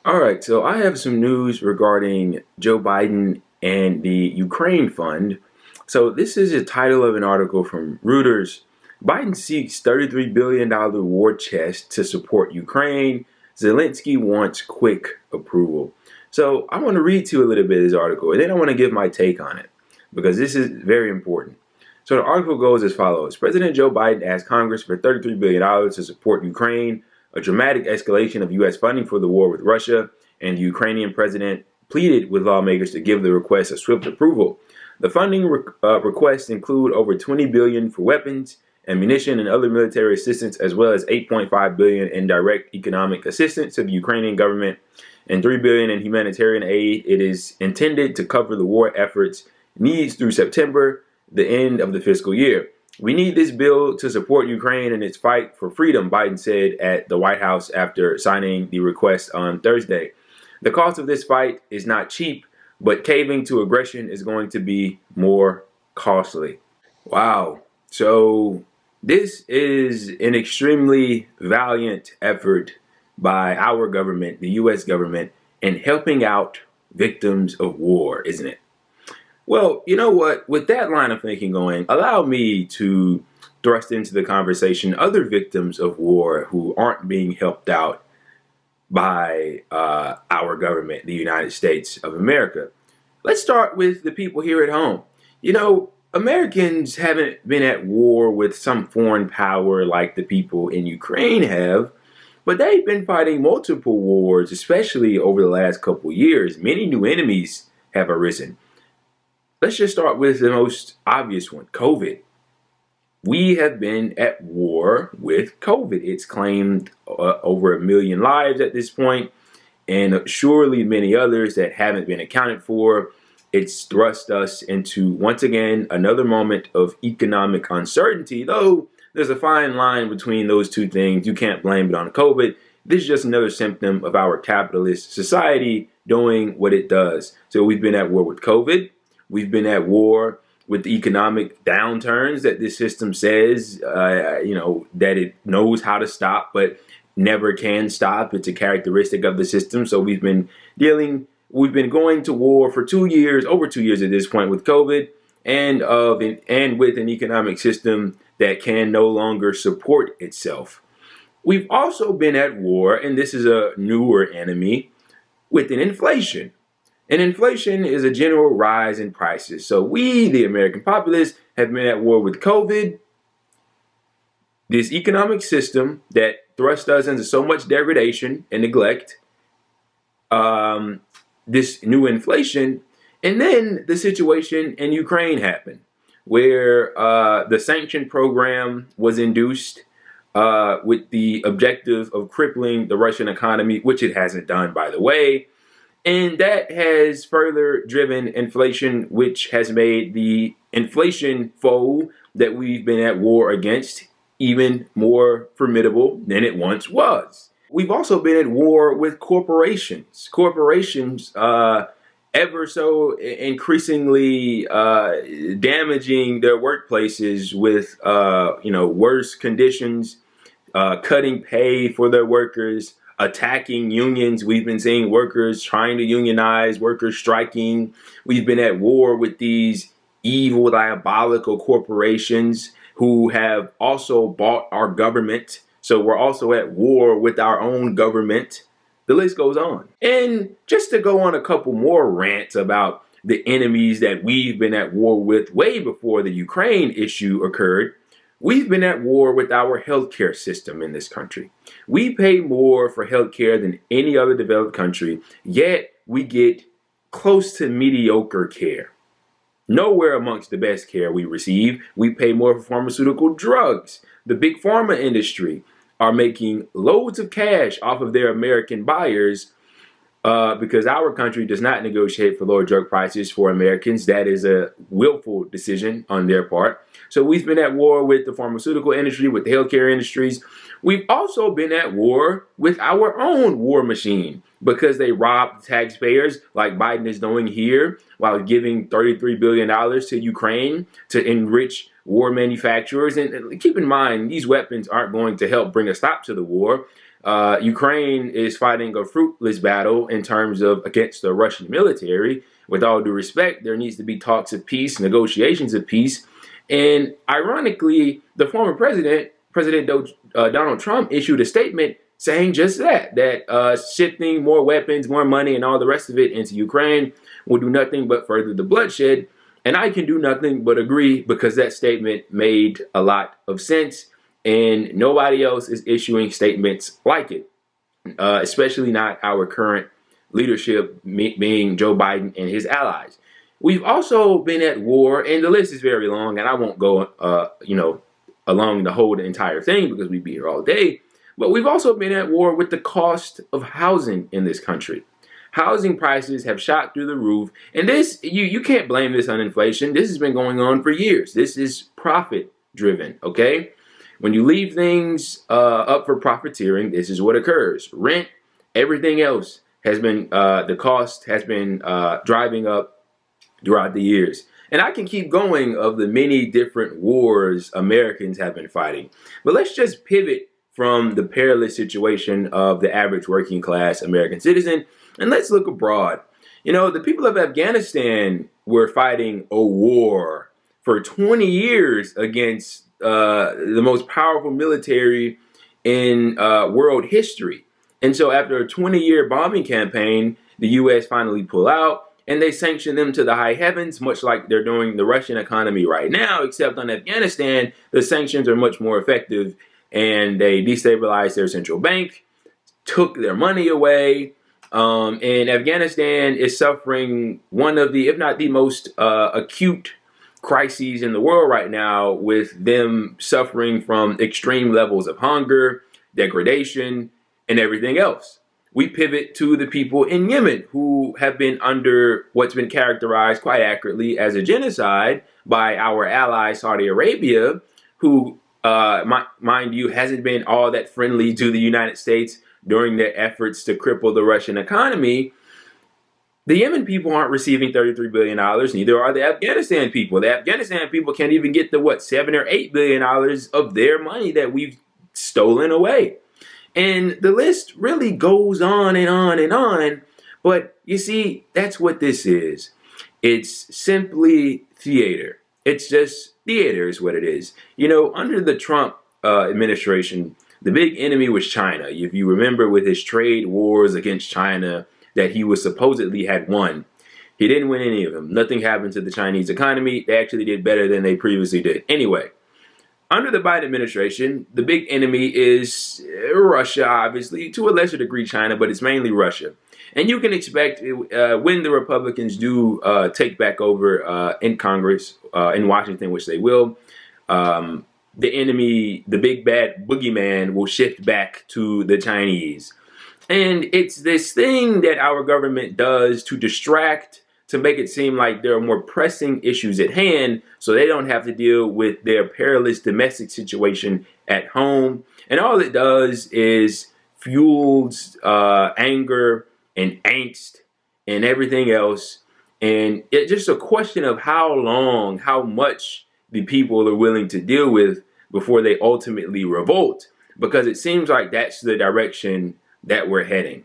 All right, so I have some news regarding Joe Biden and the Ukraine fund. So this is a title of an article from Reuters. Biden seeks $33 billion war chest to support Ukraine. Zelensky wants quick approval. So I want to read to you a little bit of this article, and then I want to give my take on it because this is very important. So the article goes as follows. President Joe Biden asked Congress for $33 billion to support Ukraine, a dramatic escalation of U.S. funding for the war with Russia, and the Ukrainian president pleaded with lawmakers to give the request a swift approval. The funding requests include over $20 billion for weapons, ammunition, and other military assistance, as well as $8.5 billion in direct economic assistance to the Ukrainian government and $3 billion in humanitarian aid. It is intended to cover the war efforts needs through September, the end of the fiscal year. We need this bill to support Ukraine in its fight for freedom, Biden said at the White House after signing the request on Thursday. The cost of this fight is not cheap, but caving to aggression is going to be more costly. Wow. So this is an extremely valiant effort by our government, the U.S. government, in helping out victims of war, isn't it? Well, you know what? With that line of thinking going, allow me to thrust into the conversation other victims of war who aren't being helped out by our government, the United States of America. Let's start with the people here at home. You know, Americans haven't been at war with some foreign power like the people in Ukraine have, but they've been fighting multiple wars, especially over the last couple years. Many new enemies have arisen. Let's just start with the most obvious one, COVID. We have been at war with COVID. It's claimed over 1 million lives at this point, and surely many others that haven't been accounted for. It's thrust us into, once again, another moment of economic uncertainty, though there's a fine line between those two things. You can't blame it on COVID. This is just another symptom of our capitalist society doing what it does. So we've been at war with COVID. We've been at war with the economic downturns that this system says, that it knows how to stop, but never can stop. It's a characteristic of the system. So we've been going to war for 2 years, over 2 years at this point with COVID, and with an economic system that can no longer support itself. We've also been at war, and this is a newer enemy, with an inflation. And inflation is a general rise in prices. So we, the American populace, have been at war with COVID, this economic system that thrust us into so much degradation and neglect, this new inflation, and then the situation in Ukraine happened, where the sanction program was induced with the objective of crippling the Russian economy, which it hasn't done, by the way. And that has further driven inflation, which has made the inflation foe that we've been at war against even more formidable than it once was. We've also been at war with corporations. Corporations ever so increasingly damaging their workplaces with worse conditions, cutting pay for their workers, attacking unions. We've been seeing workers trying to unionize, workers striking. We've been at war with these evil, diabolical corporations who have also bought our government. So we're also at war with our own government. The list goes on. And just to go on a couple more rants about the enemies that we've been at war with way before the Ukraine issue occurred, we've been at war with our healthcare system in this country. We pay more for healthcare than any other developed country, yet we get close to mediocre care. Nowhere amongst the best care we receive. We pay more for pharmaceutical drugs. The big pharma industry are making loads of cash off of their American buyers because our country does not negotiate for lower drug prices for Americans. That is a willful decision on their part. So we've been at war with the pharmaceutical industry, with the healthcare industries. We've also been at war with our own war machine because they robbed taxpayers like Biden is doing here while giving $33 billion to Ukraine to enrich war manufacturers. And keep in mind, these weapons aren't going to help bring a stop to the war. Ukraine is fighting a fruitless battle in terms of against the Russian military. With all due respect, there needs to be talks of peace, negotiations of peace. And ironically, the former President Donald Trump, issued a statement saying just that shifting more weapons, more money, and all the rest of it into Ukraine will do nothing but further the bloodshed. And I can do nothing but agree, because that statement made a lot of sense, and nobody else is issuing statements like it, especially not our current leadership, being Joe Biden and his allies. We've also been at war, and the list is very long, and I won't go, along the whole entire thing, because we'd be here all day. But we've also been at war with the cost of housing in this country. Housing prices have shot through the roof, and this you can't blame this on inflation. This has been going on for years. This is profit driven, okay? When you leave things up for profiteering, this is what occurs. Rent, everything else has been, the cost has been driving up throughout the years. And I can keep going of the many different wars Americans have been fighting. But let's just pivot from the perilous situation of the average working class American citizen, and let's look abroad. You know, the people of Afghanistan were fighting a war for 20 years against the most powerful military in world history. And so after a 20-year bombing campaign, the U.S. finally pulled out, and they sanctioned them to the high heavens, much like they're doing the Russian economy right now, except on Afghanistan, the sanctions are much more effective, and they destabilized their central bank, took their money away, and Afghanistan is suffering one of the, if not the most acute crises in the world right now, with them suffering from extreme levels of hunger, degradation, and everything else. We pivot to the people in Yemen, who have been under what's been characterized quite accurately as a genocide by our ally Saudi Arabia, who, mind you, hasn't been all that friendly to the United States during their efforts to cripple the Russian economy. The Yemen people aren't receiving $33 billion, neither are the Afghanistan people. The Afghanistan people can't even get the, $7 or $8 billion of their money that we've stolen away. And the list really goes on and on and on. But you see, that's what this is. It's simply theater. It's just theater is what it is. You know, under the Trump administration, the big enemy was China. If you remember, with his trade wars against China that he was supposedly had won, he didn't win any of them. Nothing happened to the Chinese economy. They actually did better than they previously did. Anyway, under the Biden administration, the big enemy is Russia, obviously, to a lesser degree China, but it's mainly Russia. And you can expect when the Republicans do take back over in Congress, in Washington, which they will, the enemy, the big bad boogeyman, will shift back to the Chinese. And it's this thing that our government does to distract, to make it seem like there are more pressing issues at hand, so they don't have to deal with their perilous domestic situation at home. And all it does is fuels anger and angst and everything else. And it's just a question of how long, how much the people are willing to deal with before they ultimately revolt, because it seems like that's the direction that we're heading.